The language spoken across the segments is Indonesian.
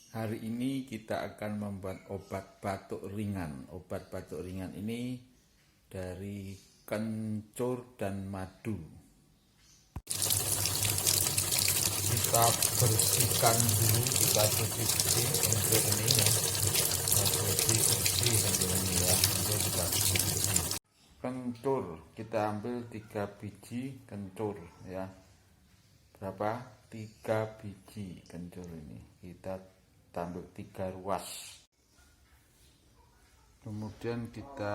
Hari ini kita akan membuat obat batuk ringan. Obat batuk ringan ini dari kencur dan madu. Kita bersihkan dulu, kita cuci bersih kencur ini ya. Kita bersih kencur ini ya. Untuk kita bersih. Kencur kita ambil 3 biji kencur ya. Berapa? 3 biji kencur ini. Kita tambah 3 ruas. Kemudian kita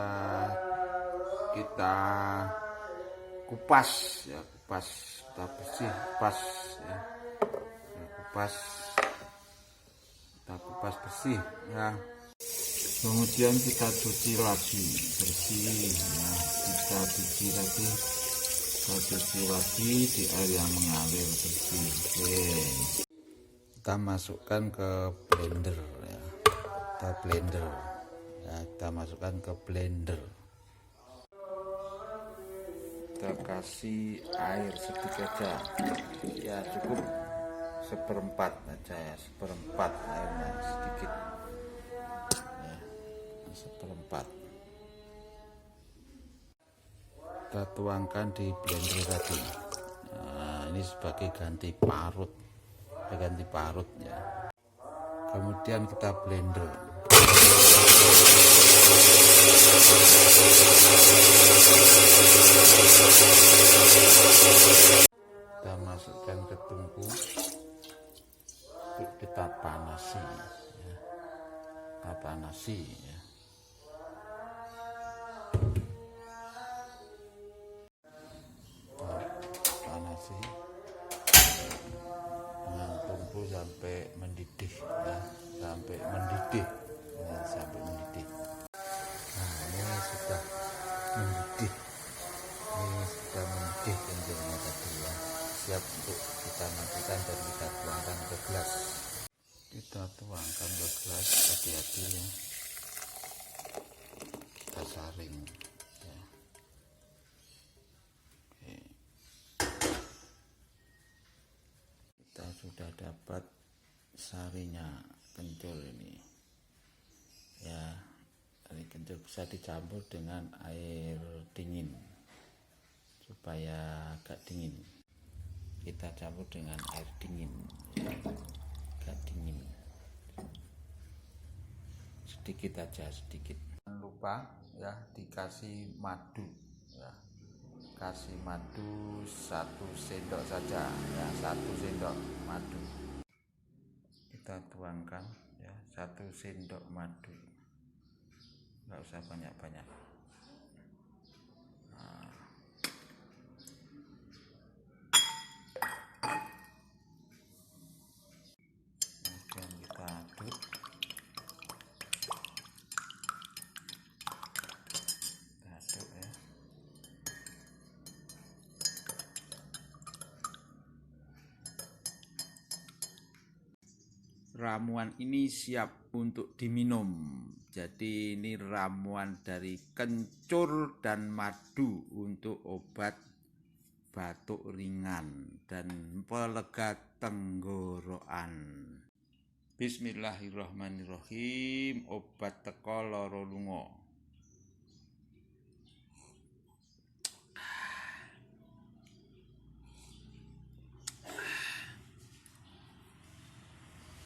kupas ya, kita bersih, kupas ya. Kita kupas bersih ya. Kemudian kita cuci lagi bersih ya, 3 biji tadi kita cuci lagi di air yang mengalir bersih. Oke. Kita masukkan ke blender ya. Kita masukkan ke blender. Kita kasih air sedikit aja ya, cukup 1/4 aja ya, 1/4 airnya sedikit ya, 1/4. Kita tuangkan di blender tadi. Nah, ini sebagai ganti parut ya. Kemudian kita blender. Kita masukkan ke tungku, kita panasi ya. Panasi dengan tungku sampai mendidih ya, sampai mendidih. Nah, ini sudah mendidih. Kencurnya tadi ya, siap untuk kita matikan dan kita tuangkan ke gelas. Kita tuangkan ke gelas, hati-hati ya. Kita saring ya. Oke. Kita sudah dapat sarinya kencur ini ya. Ini kencur bisa dicampur dengan air dingin supaya agak dingin. Kita campur dengan air dingin ya, agak dingin sedikit aja, sedikit. Jangan lupa ya, dikasih madu ya. Kasih madu 1 sendok saja ya, 1 sendok madu. Kita tuangkan ya, 1 sendok madu, nggak usah banyak-banyak. Kemudian kita aduk. Ya. Ramuan ini siap untuk diminum. Jadi ini ramuan dari kencur dan madu untuk obat batuk ringan dan pelega tenggorokan. Bismillahirrahmanirrahim. Obat teko lara lunga.